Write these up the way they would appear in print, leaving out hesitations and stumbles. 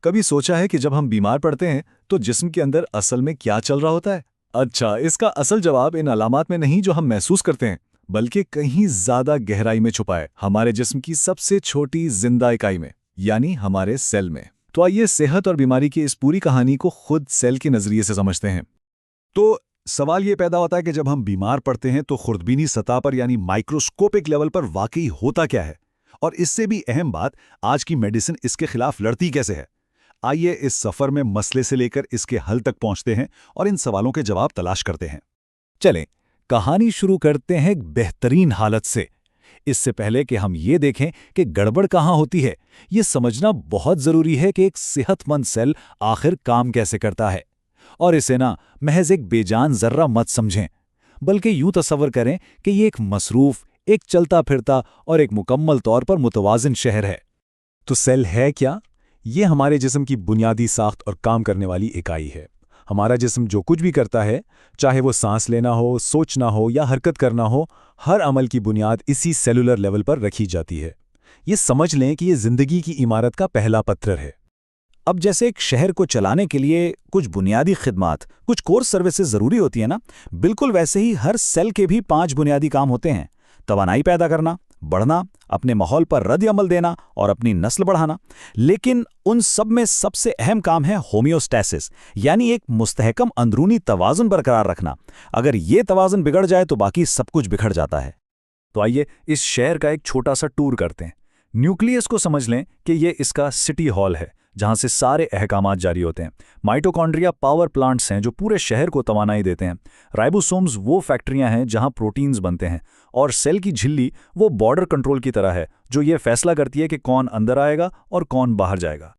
कभी सोचा है कि जब हम बीमार पड़ते हैं तो जिस्म के अंदर असल में क्या चल रहा होता है? अच्छा, इसका असल जवाब इन अलामात में नहीं जो हम महसूस करते हैं, बल्कि कहीं ज्यादा गहराई में छुपा है, हमारे जिस्म की सबसे छोटी जिंदा इकाई में, यानी हमारे सेल में। तो आइए सेहत और बीमारी की इस पूरी कहानी को खुद सेल के नजरिए से समझते हैं। तो सवाल ये पैदा होता है कि जब हम बीमार पड़ते हैं तो खुर्दबीनी सतह पर यानी माइक्रोस्कोपिक लेवल पर वाकई होता क्या है? और इससे भी अहम बात, आज की मेडिसिन इसके खिलाफ लड़ती कैसे है? आइए इस सफर में मसले से लेकर इसके हल तक पहुंचते हैं और इन सवालों के जवाब तलाश करते हैं। चलें, कहानी शुरू करते हैं एक बेहतरीन हालत से। इससे पहले कि हम ये देखें कि गड़बड़ कहाँ होती है, ये समझना बहुत जरूरी है कि एक सेहतमंद सेल आखिर काम कैसे करता है। और इसे ना महज एक बेजान जर्रा मत समझें, बल्कि यूं तस्वर करें कि ये एक मसरूफ, एक चलता फिरता और एक मुकम्मल तौर पर मुतवाजिन शहर है। तो सेल है क्या? ये हमारे जिस्म की बुनियादी साख्त और काम करने वाली इकाई है। हमारा जिस्म जो कुछ भी करता है, चाहे वो सांस लेना हो, सोचना हो या हरकत करना हो, हर अमल की बुनियाद इसी सेलुलर लेवल पर रखी जाती है। ये समझ लें कि ये जिंदगी की इमारत का पहला पत्थर है। अब जैसे एक शहर को चलाने के लिए कुछ बुनियादी खिदमात, कुछ कोर सर्विसेज ज़रूरी होती है ना, बिल्कुल वैसे ही हर सेल के भी 5 बुनियादी काम होते हैं। तवानाई पैदा करना, बढ़ना, अपने माहौल पर रद्द-ए-अमल देना और अपनी नस्ल बढ़ाना। लेकिन उन सब में सबसे अहम काम है होमियोस्टैसिस, यानी एक मुस्तहकम अंदरूनी तवाज़ुन बरकरार रखना। अगर ये तवाज़ुन बिगड़ जाए तो बाकी सब कुछ बिखर जाता है। तो आइए इस शहर का एक छोटा सा टूर करते हैं। न्यूक्लियस को समझ लें कि ये इसका सिटी हॉल है, जहां से सारे अहकामात जारी होते हैं। माइटोकॉन्ड्रिया पावर प्लांट्स हैं जो पूरे शहर को तवानाई देते हैं। राइबोसोम्स वो फैक्ट्रियां हैं जहां प्रोटीन्स बनते हैं। और सेल की झिल्ली वो बॉर्डर कंट्रोल की तरह है जो ये फैसला करती है कि कौन अंदर आएगा और कौन बाहर जाएगा।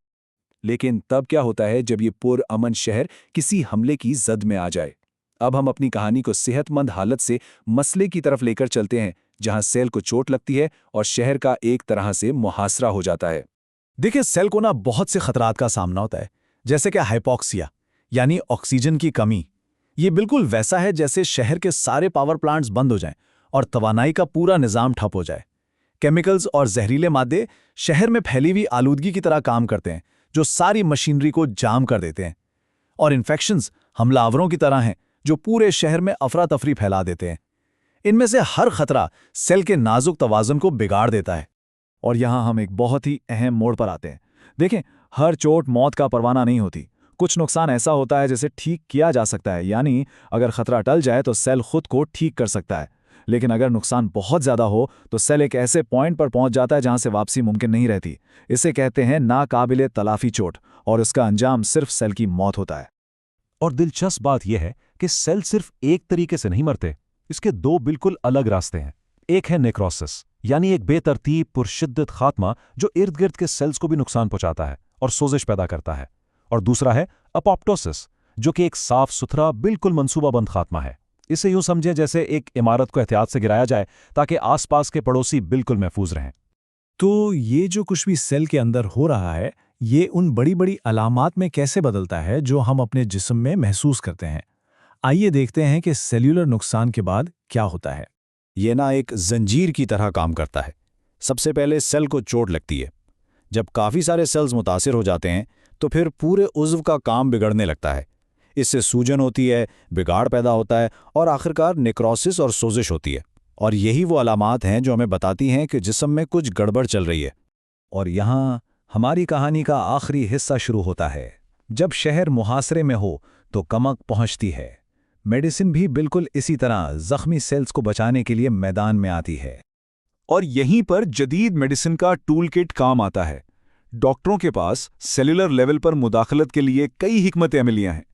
लेकिन तब क्या होता है जब ये पुरअमन शहर किसी हमले की जद में आ जाए? अब हम अपनी कहानी को सेहतमंद हालत से मसले की तरफ लेकर चलते हैं, जहां सेल को चोट लगती है और शहर का एक तरह से मुहासरा हो जाता है। देखिए, सेल को ना बहुत से खतरात का सामना होता है, जैसे कि हाइपोक्सिया यानी ऑक्सीजन की कमी। ये बिल्कुल वैसा है जैसे शहर के सारे पावर प्लांट्स बंद हो जाएं और तवानाई का पूरा निज़ाम ठप हो जाए। केमिकल्स और जहरीले मादे शहर में फैली हुई आलूदगी की तरह काम करते हैं, जो सारी मशीनरी को जाम कर देते हैं। और इन्फेक्शंस हमलावरों की तरह हैं जो पूरे शहर में अफरा तफरी फैला देते हैं। इनमें से हर खतरा सेल के नाजुक तवाज़ुन को बिगाड़ देता है। और यहाँ हम एक बहुत ही अहम मोड़ पर आते हैं। देखें, हर चोट मौत का परवाना नहीं होती। कुछ नुकसान ऐसा होता है जिसे ठीक किया जा सकता है, यानी अगर खतरा टल जाए तो सेल खुद को ठीक कर सकता है। लेकिन अगर नुकसान बहुत ज़्यादा हो तो सेल एक ऐसे पॉइंट पर पहुंच जाता है जहां से वापसी मुमकिन नहीं रहती। इसे कहते हैं नाकाबिले तलाफी चोट, और इसका अंजाम सिर्फ सेल की मौत होता है। और दिलचस्प बात यह है कि सेल सिर्फ एक तरीके से नहीं मरते, इसके दो बिल्कुल अलग रास्ते हैं। एक है नेक्रोसिस, यानी एक बेतरतीब पुरशिद्दत खात्मा जो इर्द गिर्द के सेल्स को भी नुकसान पहुंचाता है और सोजिश पैदा करता है। और दूसरा है अपोप्टोसिस, जो कि एक साफ सुथरा बिल्कुल मंसूबाबंद खात्मा है। इसे यूं समझें जैसे एक इमारत को एहतियात से गिराया जाए ताकि आसपास के पड़ोसी बिल्कुल महफूज रहें। तो ये जो कुछ भी सेल के अंदर हो रहा है, ये उन बड़ी बड़ी अलामात में कैसे बदलता है जो हम अपने जिस्म में महसूस करते हैं। आइए देखते हैं कि सेल्यूलर नुकसान के बाद क्या होता है। ये ना एक जंजीर की तरह काम करता है। सबसे पहले सेल को चोट लगती है। जब काफ़ी सारे सेल्स मुतासिर हो जाते हैं तो फिर पूरे उज़्व का काम बिगड़ने लगता है। इससे सूजन होती है, बिगाड़ पैदा होता है और आखिरकार नेक्रोसिस और सोजिश होती है। और यही वो अलामात हैं जो हमें बताती हैं कि जिस्म में कुछ गड़बड़ चल रही है। और यहाँ हमारी कहानी का आखिरी हिस्सा शुरू होता है। जब शहर मुहासरे में हो तो कमक पहुँचती है। मेडिसिन भी बिल्कुल इसी तरह जख्मी सेल्स को बचाने के लिए मैदान में आती है। और यहीं पर जदीद मेडिसिन का टूल किट काम आता है। डॉक्टरों के पास सेलुलर लेवल पर मुदाखलत के लिए कई हिकमत अमलियां हैं।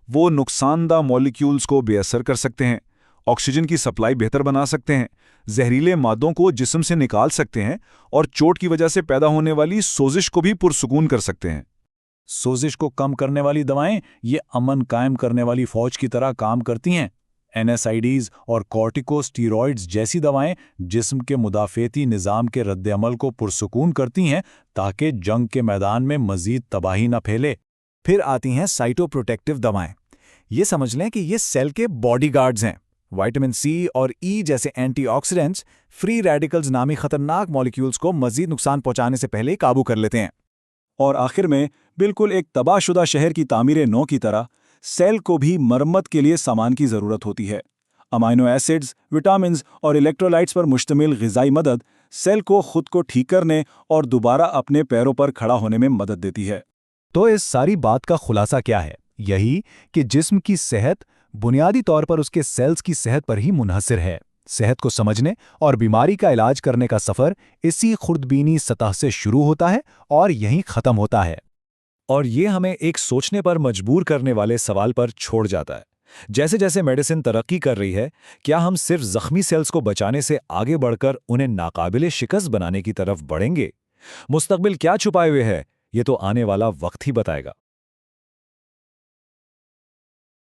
वो नुकसानदा मॉलिक्यूल्स को बेअसर कर सकते हैं, ऑक्सीजन की सप्लाई बेहतर बना सकते हैं, जहरीले मादों को जिस्म से निकाल सकते हैं और चोट की वजह से पैदा होने वाली सोजिश को भी पुरसुकून कर सकते हैं। सोजिश को कम करने वाली दवाएं ये अमन कायम करने वाली फौज की तरह काम करती हैं। एनएसआईडीज और कॉर्टिकोस्टीरॉइड्स जैसी दवाएं जिस्म के मुदाफ़ेती निज़ाम के रद्द-ए-अमल को पुरसुकून करती हैं ताकि जंग के मैदान में मज़ीद तबाही न फैले। फिर आती हैं साइटोप्रोटेक्टिव दवाएं। ये समझ लें कि ये सेल के बॉडीगार्ड्स हैं। विटामिन सी और ई जैसे एंटीऑक्सीडेंट्स फ्री रेडिकल्स नामी खतरनाक मॉलिक्यूल्स को मज़ीद नुकसान पहुंचाने से पहले काबू कर लेते हैं। और आखिर में बिल्कुल एक तबाहशुदा शहर की तामीर नौ की तरह सेल को भी मरम्मत के लिए सामान की ज़रूरत होती है। अमाइनो एसिड्स, विटामिन्स और इलेक्ट्रोलाइट्स पर मुश्तमिल ग़िज़ाई मदद सेल को खुद को ठीक करने और दोबारा अपने पैरों पर खड़ा होने में मदद देती है। तो इस सारी बात का खुलासा क्या है? यही कि जिस्म की सेहत बुनियादी तौर पर उसके सेल्स की सेहत पर ही मुनहसर है। सेहत को समझने और बीमारी का इलाज करने का सफ़र इसी खुर्दबीनी सतह से शुरू होता है और यहीं ख़त्म होता है। और ये हमें एक सोचने पर मजबूर करने वाले सवाल पर छोड़ जाता है। जैसे जैसे मेडिसिन तरक्की कर रही है, क्या हम सिर्फ जख्मी सेल्स को बचाने से आगे बढ़कर उन्हें नाकाबिले शिकस्त बनाने की तरफ बढ़ेंगे? मुस्तकबिल क्या छुपाए हुए है, ये तो आने वाला वक्त ही बताएगा।